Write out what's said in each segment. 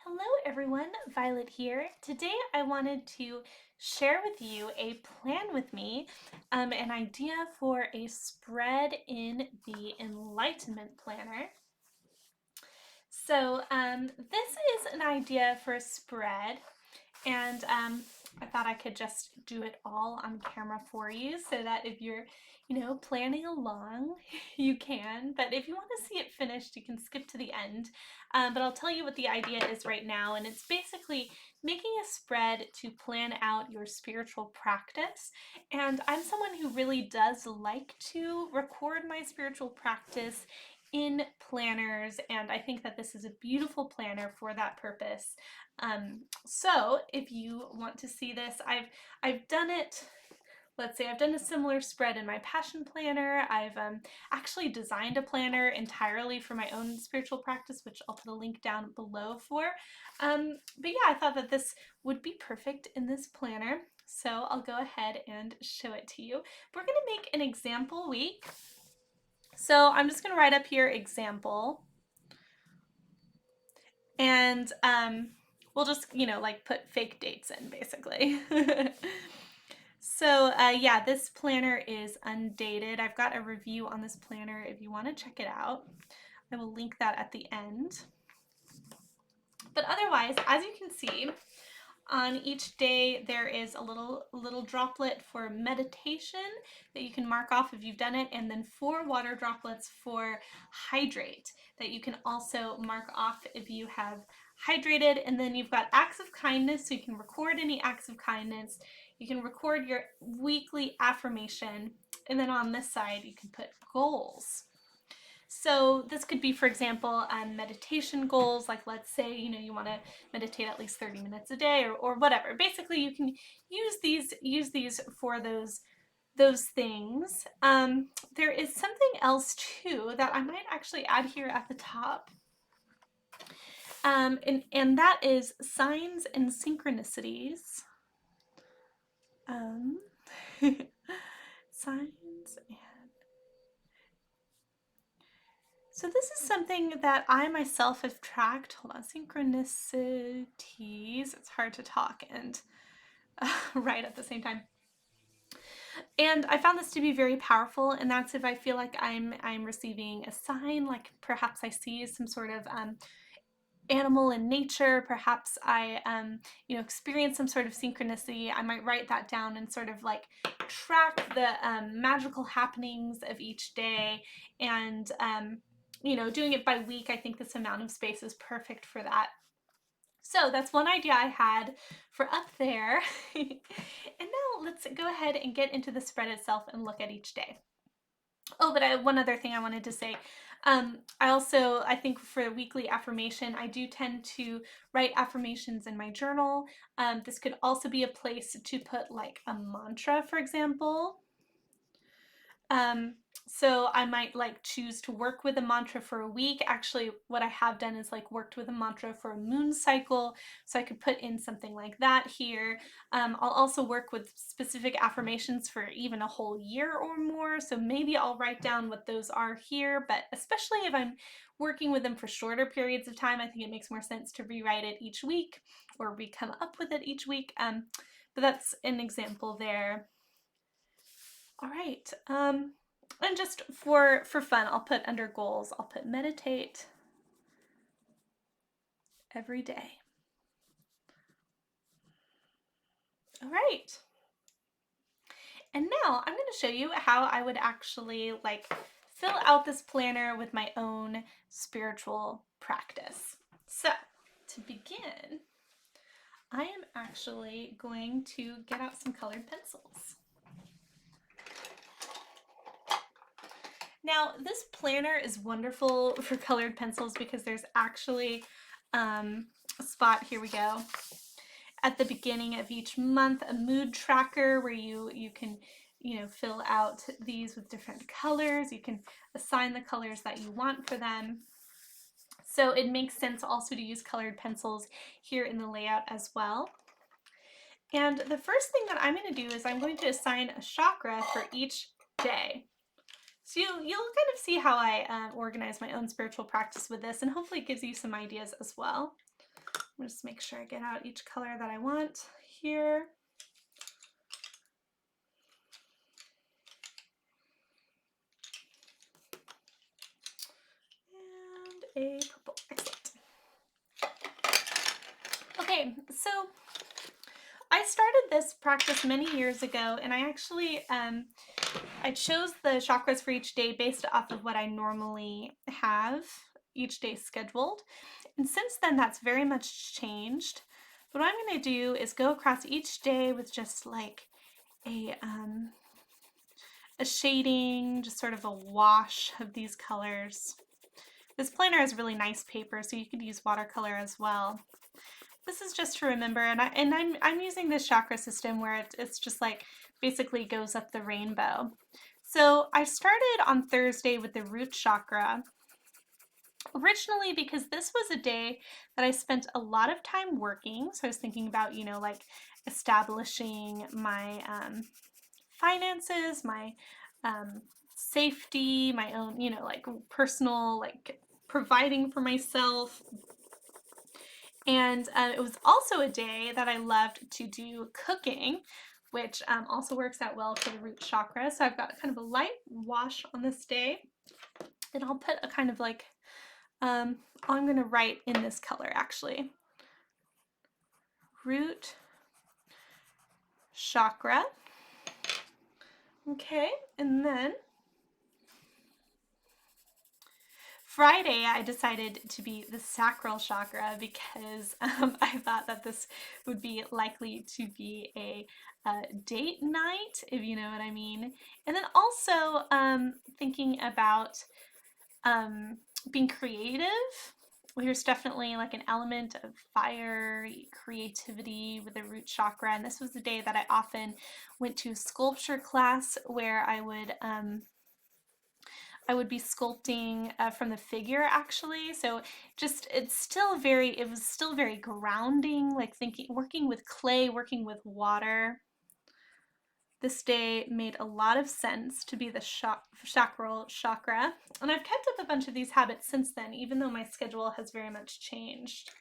Hello everyone, Violet here. Today I wanted to share with you a plan with me, an idea for a spread in the Enlightenment Planner. So this is an idea for a spread, and I thought I could just do it all on camera for you so that if you're, planning along, you can. But if you want to see it finished, you can skip to the end. But I'll tell you what the idea is right now, and it's basically making a spread to plan out your spiritual practice. And I'm someone who really does like to record my spiritual practice in planners, and I think that this is a beautiful planner for that purpose. So if you want to see this, I've done it. Let's say I've done a similar spread in my passion planner. I've actually designed a planner entirely for my own spiritual practice, which I'll put a link down below for. But yeah, I thought that this would be perfect in this planner. So I'll go ahead and show it to you. We're going to make an example week. So I'm just going to write up here example. And we'll just, like put fake dates in basically. So yeah, this planner is undated. I've got a review on this planner if you want to check it out. I will link that at the end. But otherwise, as you can see, on each day there is a little droplet for meditation that you can mark off if you've done it, and then 4 water droplets for hydrate that you can also mark off if you have hydrated. And then you've got acts of kindness, so you can record any acts of kindness. You can record your weekly affirmation, and then on this side you can put goals. So this could be, for example, meditation goals, like let's say, you want to meditate at least 30 minutes a day, or whatever. Basically, you can use these for those things. There is something else too that I might actually add here at the top. And that is signs and synchronicities. Signs and So this is something that I myself have tracked. Hold on, synchronicities. It's hard to talk and write at the same time. And I found this to be very powerful, and that's if I feel like I'm receiving a sign, like perhaps I see some sort of animal in nature, perhaps I experience some sort of synchronicity. I might write that down and sort of like track the magical happenings of each day, and doing it by week. I think this amount of space is perfect for that. So that's one idea I had for up there. And now let's go ahead and get into the spread itself and look at each day. Oh, but one other thing I wanted to say. I think for weekly affirmation, I do tend to write affirmations in my journal. This could also be a place to put like a mantra, for example. So I might like choose to work with a mantra for a week. Actually, what I have done is like worked with a mantra for a moon cycle. So I could put in something like that here. I'll also work with specific affirmations for even a whole year or more. So maybe I'll write down what those are here, but especially if I'm working with them for shorter periods of time, I think it makes more sense to rewrite it each week or re-come up with it each week. But that's an example there. All right. And just for fun, I'll put under goals, I'll put meditate every day. All right. And now I'm going to show you how I would actually like fill out this planner with my own spiritual practice. So to begin, I am actually going to get out some colored pencils. Now, this planner is wonderful for colored pencils because there's actually a spot, here we go, at the beginning of each month, a mood tracker where you can fill out these with different colors. You can assign the colors that you want for them. So it makes sense also to use colored pencils here in the layout as well. And the first thing that I'm going to do is I'm going to assign a chakra for each day. So you'll kind of see how I organize my own spiritual practice with this, and hopefully it gives you some ideas as well. Just make sure I get out each color that I want here. And a purple. Excellent. Okay, so I started this practice many years ago, and I actually I chose the chakras for each day based off of what I normally have each day scheduled. And since then, that's very much changed. But what I'm going to do is go across each day with just like a shading, just sort of a wash of these colors. This planner is really nice paper, so you could use watercolor as well. This is just to remember, and I'm using this chakra system where it's just like basically goes up the rainbow. So I started on Thursday with the root chakra, originally because this was a day that I spent a lot of time working. So I was thinking about, you know, like establishing my finances, my safety, my own, you know, like personal, like providing for myself. And it was also a day that I loved to do cooking, which also works out well for the root chakra. So I've got kind of a light wash on this day, and I'll put a kind of like, I'm going to write in this color actually. Root chakra. Okay, and then Friday, I decided to be the sacral chakra because I thought that this would be likely to be a date night, if you know what I mean. And then also thinking about being creative. There's definitely like an element of fire, creativity with the root chakra. And this was the day that I often went to sculpture class where I would be sculpting from the figure actually. So just it was still very grounding, like working with clay, working with water. This day made a lot of sense to be the sacral chakra, and I've kept up a bunch of these habits since then, even though my schedule has very much changed.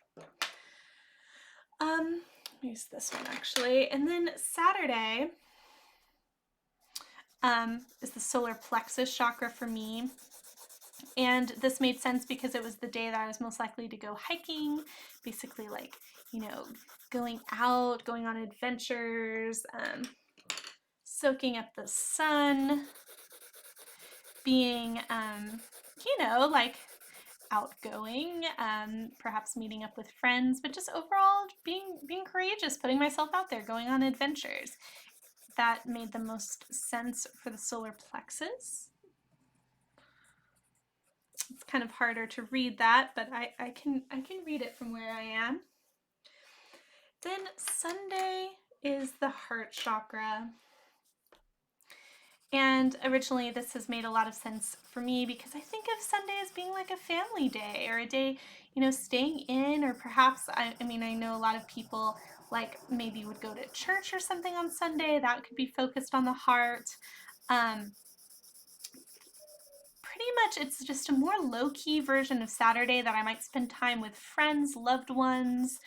Use this one actually, and then Saturday is the solar plexus chakra for me. And this made sense because it was the day that I was most likely to go hiking, basically like, you know, going out, going on adventures, soaking up the sun, being, you know, like outgoing, perhaps meeting up with friends, but just overall being courageous, putting myself out there, going on adventures. That made the most sense for the solar plexus. It's kind of harder to read that, but I can read it from where I am. Then Sunday is the heart chakra. And originally this has made a lot of sense for me because I think of Sunday as being like a family day or a day, you know, staying in, or perhaps, I mean, I know a lot of people like maybe would go to church or something on Sunday. That could be focused on the heart. Pretty much it's just a more low-key version of Saturday that I might spend time with friends, loved ones.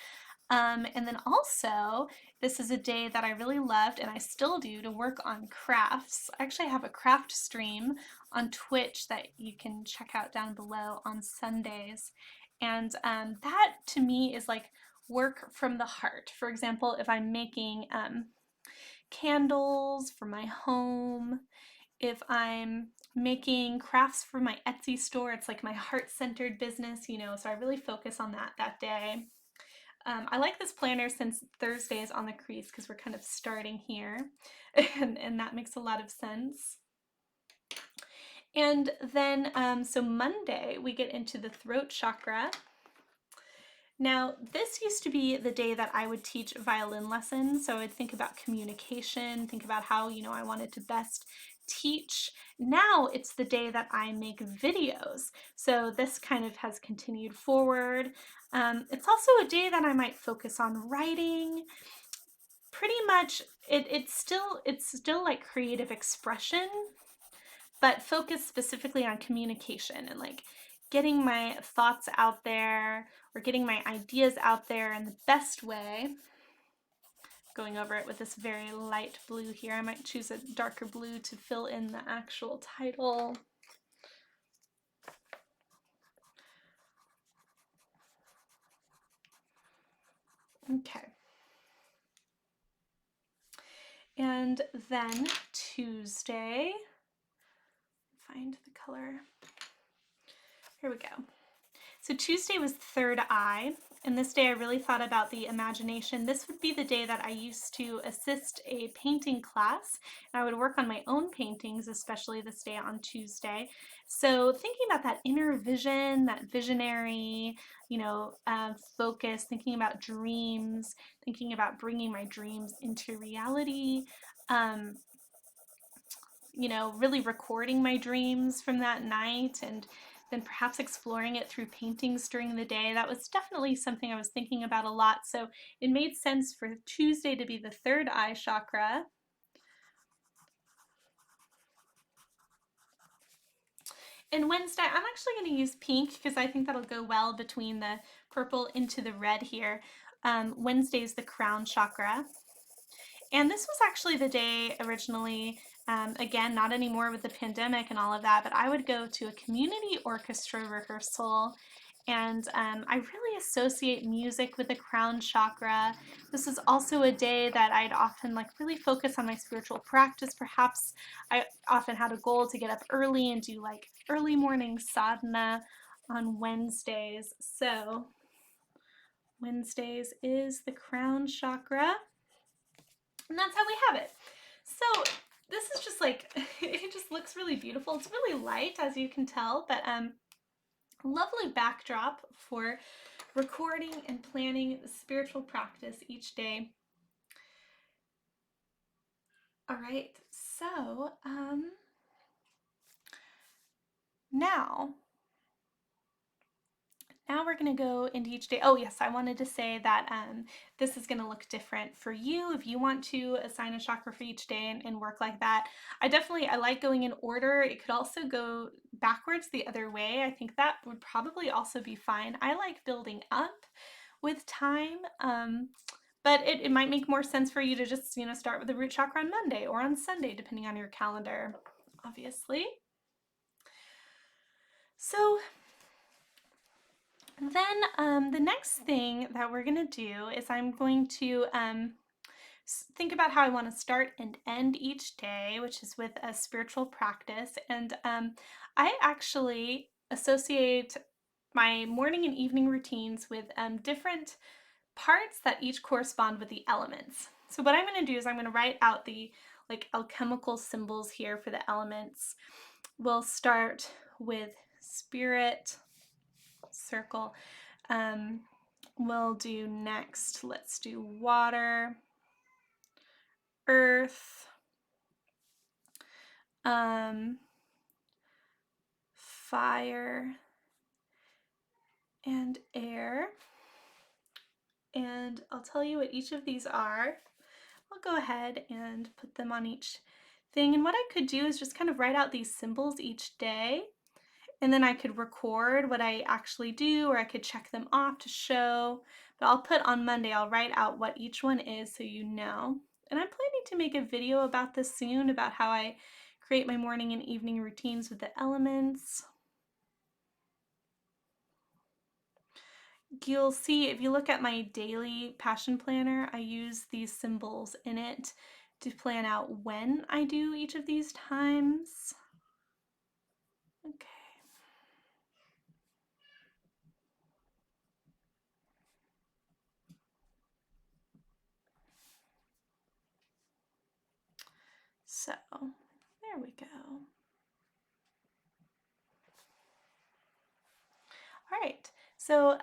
And then also, this is a day that I really loved, and I still do, to work on crafts. I actually have a craft stream on Twitch that you can check out down below on Sundays. And that to me is like work from the heart. For example, if I'm making candles for my home, if I'm making crafts for my Etsy store, it's like my heart-centered business, you know, so I really focus on that day. I like this planner since Thursday is on the crease because we're kind of starting here, and that makes a lot of sense. And then, so Monday, we get into the throat chakra. Now, this used to be the day that I would teach violin lessons, so I'd think about communication, think about how, you know, I wanted to best teach. Now it's the day that I make videos, so this kind of has continued forward. It's also a day that I might focus on writing. Pretty much, it's still like creative expression, but focus specifically on communication and like getting my thoughts out there or getting my ideas out there in the best way. Going over it with this very light blue here. I might choose a darker blue to fill in the actual title. Okay. And then Tuesday, find the color. Here we go. So Tuesday was third eye, and this day I really thought about the imagination. This would be the day that I used to assist a painting class, and I would work on my own paintings, especially this day on Tuesday. So thinking about that inner vision, that visionary, focus, thinking about dreams, thinking about bringing my dreams into reality. Um, really recording my dreams from that night and then perhaps exploring it through paintings during the day. That was definitely something I was thinking about a lot. So it made sense for Tuesday to be the third eye chakra. And Wednesday, I'm actually going to use pink because I think that'll go well between the purple into the red here. Wednesday is the crown chakra. And this was actually the day originally, again, not anymore with the pandemic and all of that, but I would go to a community orchestra rehearsal. And I really associate music with the crown chakra. This is also a day that I'd often really focus on my spiritual practice. Perhaps I often had a goal to get up early and do early morning sadhana on Wednesdays. So Wednesdays is the crown chakra. And that's how we have it. So this is just it just looks really beautiful. It's really light, as you can tell, but lovely backdrop for recording and planning the spiritual practice each day. All right, so now we're going to go into each day. Oh yes, I wanted to say that this is going to look different for you if you want to assign a chakra for each day and work like that. I like going in order. It could also go backwards the other way. I think that would probably also be fine. I like building up with time, but it might make more sense for you to just start with the root chakra on Monday or on Sunday, depending on your calendar, obviously. So then the next thing that we're going to do is I'm going to think about how I want to start and end each day, which is with a spiritual practice. And I actually associate my morning and evening routines with different parts that each correspond with the elements. So what I'm going to do is I'm going to write out the alchemical symbols here for the elements. We'll start with spirit, circle. We'll do next, let's do water, earth, fire, and air. And I'll tell you what each of these are. I'll go ahead and put them on each thing. And what I could do is just kind of write out these symbols each day. And then I could record what I actually do, or I could check them off to show. But I'll put on Monday, I'll write out what each one is so you know. And I'm planning to make a video about this soon, about how I create my morning and evening routines with the elements. You'll see if you look at my daily passion planner, I use these symbols in it to plan out when I do each of these times. Okay. So there we go. All right, so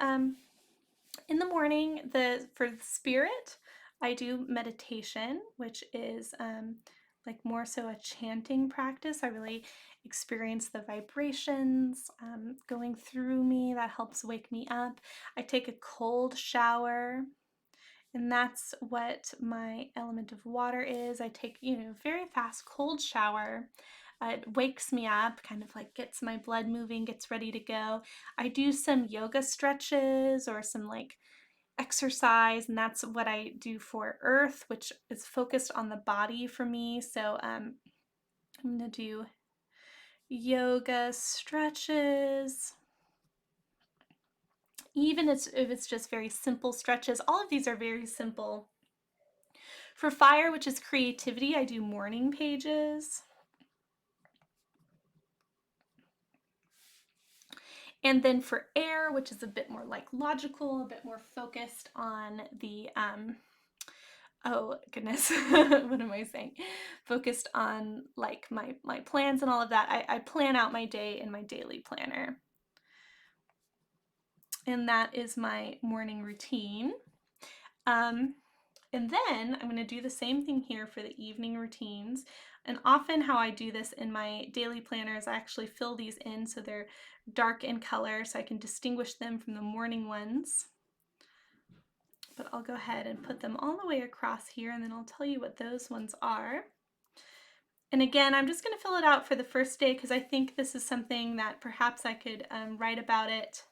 in the morning, for the spirit, I do meditation, which is more so a chanting practice. I really experience the vibrations going through me. That helps wake me up. I take a cold shower, and that's what my element of water is. I take, very fast cold shower. It wakes me up, kind of like gets my blood moving, gets ready to go. I do some yoga stretches or some like exercise, and that's what I do for Earth, which is focused on the body for me. So I'm gonna do yoga stretches, even if it's just very simple stretches. All of these are very simple. For fire, which is creativity, I do morning pages. And then for air, which is a bit more like logical, a bit more focused on the, oh goodness, what am I saying? Focused on like my plans and all of that. I plan out my day in my daily planner. And that is my morning routine. And then I'm going to do the same thing here for the evening routines. And often how I do this in my daily planner is I actually fill these in so they're dark in color so I can distinguish them from the morning ones. But I'll go ahead and put them all the way across here, and then I'll tell you what those ones are. And again, I'm just going to fill it out for the first day because I think this is something that perhaps I could write about it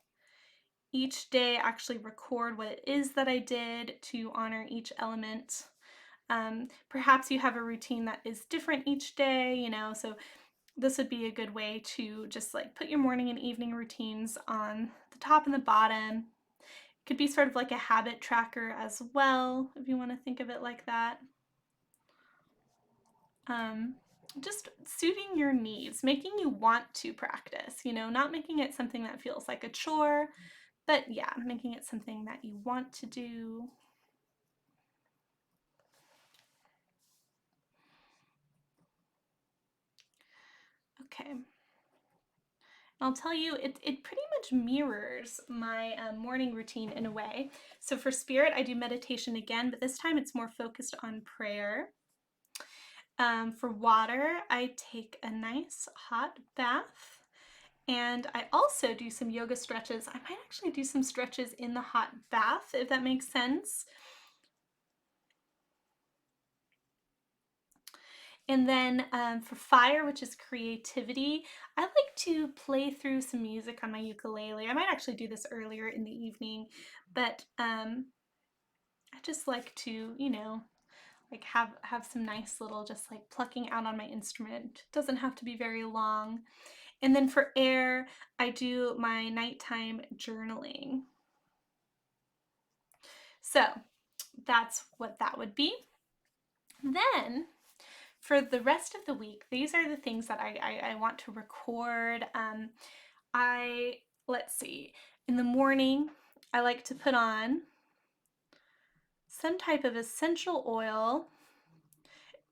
each day, actually record what it is that I did to honor each element. Perhaps you have a routine that is different each day, you know, so this would be a good way to just like put your morning and evening routines on the top and the bottom. It could be sort of like a habit tracker as well, if you want to think of it like that. Just suiting your needs, making you want to practice, you know, not making it something that feels like a chore, but yeah, making it something that you want to do. Okay. I'll tell you, it pretty much mirrors my morning routine in a way. So for spirit, I do meditation again, but this time it's more focused on prayer. For water, I take a nice hot bath. And I also do some yoga stretches. I might actually do some stretches in the hot bath, if that makes sense. And then for fire, which is creativity, I like to play through some music on my ukulele. I might actually do this earlier in the evening, but I just like to, you know, like have some nice little just like plucking out on my instrument. It doesn't have to be very long. And then for air, I do my nighttime journaling. So that's what that would be. Then for the rest of the week, these are the things that I want to record. Let's see, in the morning, I like to put on some type of essential oil,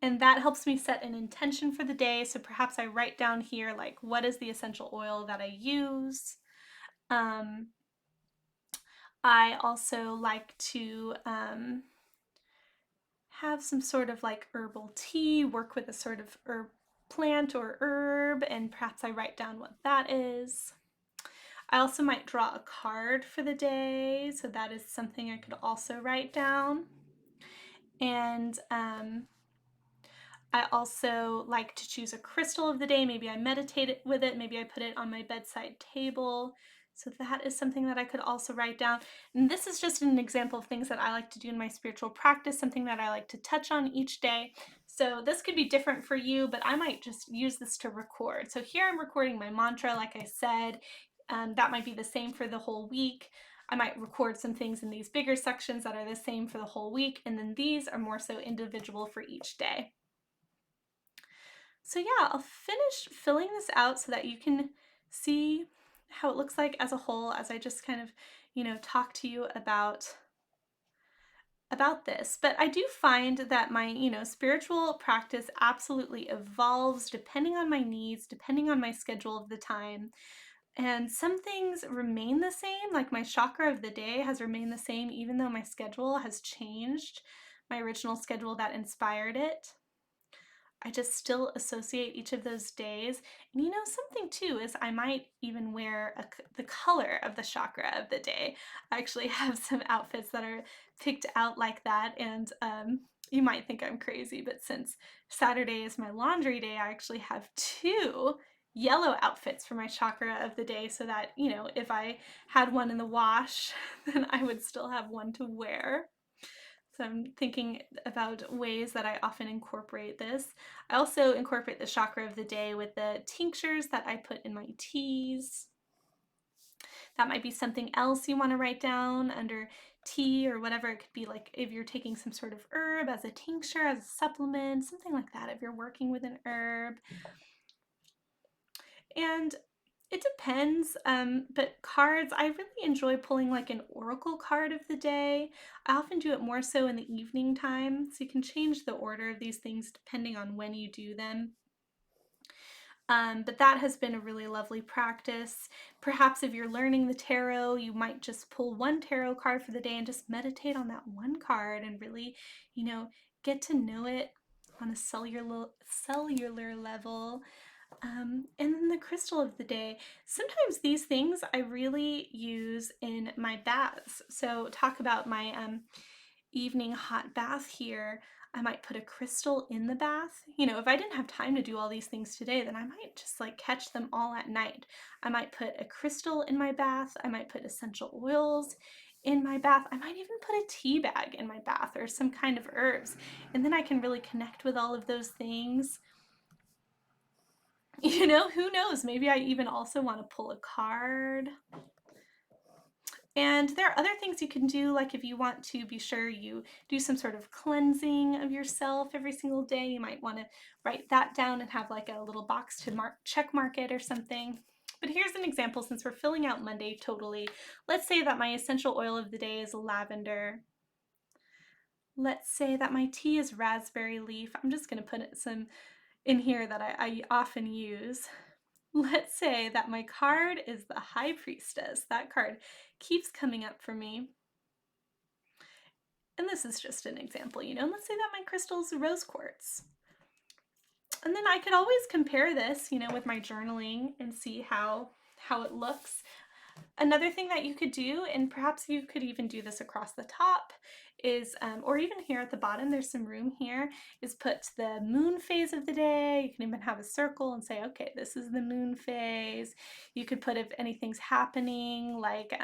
and that helps me set an intention for the day. So perhaps I write down here, like, what is the essential oil that I use? I also like to have some sort of like herbal tea, work with a sort of herb plant or herb, and perhaps I write down what that is. I also might draw a card for the day, so that is something I could also write down. And I also like to choose a crystal of the day. Maybe I meditate with it, maybe I put it on my bedside table. So that is something that I could also write down. And this is just an example of things that I like to do in my spiritual practice, something that I like to touch on each day. So this could be different for you, but I might just use this to record. So here I'm recording my mantra, like I said. That might be the same for the whole week. I might record some things in these bigger sections that are the same for the whole week, and then these are more so individual for each day. So yeah, I'll finish filling this out so that you can see how it looks like as a whole as I just kind of, you know, talk to you about this. But I do find that my, you know, spiritual practice absolutely evolves depending on my needs, depending on my schedule of the time. And some things remain the same, like my chakra of the day has remained the same even though my schedule has changed, my original schedule that inspired it. I just still associate each of those days. And you know, something too is I might even wear the color of the chakra of the day. I actually have some outfits that are picked out like that. And you might think I'm crazy, but since Saturday is my laundry day, I actually have two yellow outfits for my chakra of the day so that, you know, if I had one in the wash, then I would still have one to wear. So I'm thinking about ways that I often incorporate this. I also incorporate the chakra of the day with the tinctures that I put in my teas. That might be something else you want to write down under tea or whatever. It could be like if you're taking some sort of herb as a tincture, as a supplement, something like that, if you're working with an herb. And it depends, but cards, I really enjoy pulling like an oracle card of the day. I often do it more so in the evening time, so you can change the order of these things depending on when you do them. But that has been a really lovely practice. Perhaps if you're learning the tarot, you might just pull one tarot card for the day and just meditate on that one card and really, you know, get to know it on a cellular level. And then the crystal of the day. Sometimes these things I really use in my baths. So talk about my evening hot bath here. I might put a crystal in the bath. You know, if I didn't have time to do all these things today, then I might just like catch them all at night. I might put a crystal in my bath. I might put essential oils in my bath. I might even put a tea bag in my bath or some kind of herbs. And then I can really connect with all of those things. You know, who knows? Maybe I even also want to pull a card. And there are other things you can do, like if you want to be sure you do some sort of cleansing of yourself every single day, you might want to write that down and have like a little box to check mark it or something. But here's an example since we're filling out Monday totally. Let's say that my essential oil of the day is lavender. Let's say that my tea is raspberry leaf. I'm just going to put some in here that I often use. Let's say that my card is the High Priestess. That card keeps coming up for me. And this is just an example, you know. Let's say that my crystal's rose quartz. And then I could always compare this, you know, with my journaling and see how it looks. Another thing that you could do, and perhaps you could even do this across the top, is, or even here at the bottom, there's some room here, is put the moon phase of the day. You can even have a circle and say, okay, this is the moon phase. You could put if anything's happening, like,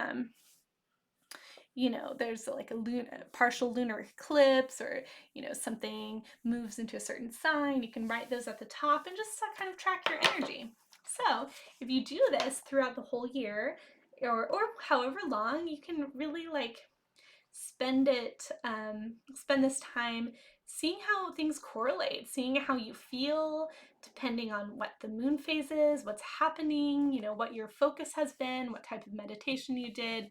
you know, there's like a partial lunar eclipse or, you know, something moves into a certain sign. You can write those at the top and just kind of track your energy. So if you do this throughout the whole year or however long, you can really like spend this time seeing how things correlate, seeing how you feel depending on what the moon phase is, what's happening, you know, what your focus has been, what type of meditation you did.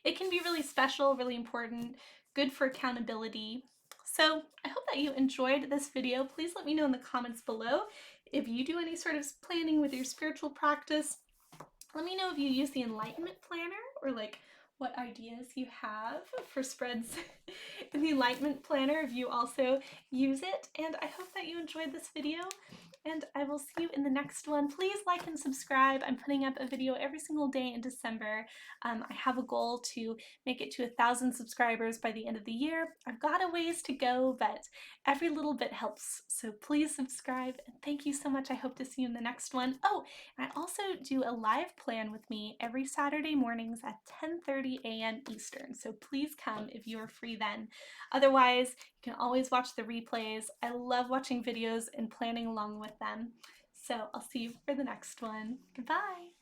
It can be really special, really important, good for accountability. So I hope that you enjoyed this video. Please let me know in the comments below if you do any sort of planning with your spiritual practice. Let me know if you use the Enlightenment planner or like what ideas you have for spreads in the Enlightenment planner if you also use it. And I hope that you enjoyed this video and I will see you in the next one. Please like and subscribe. I'm putting up a video every single day in December. I have a goal to make it to 1,000 subscribers by the end of the year. I've got a ways to go, but every little bit helps. So please subscribe and thank you so much. I hope to see you in the next one. Oh, and I also do a live plan with me every Saturday mornings at 10:30 a.m. Eastern. So please come if you are free then. Otherwise, you can always watch the replays. I love watching videos and planning along with them. So I'll see you for the next one. Goodbye.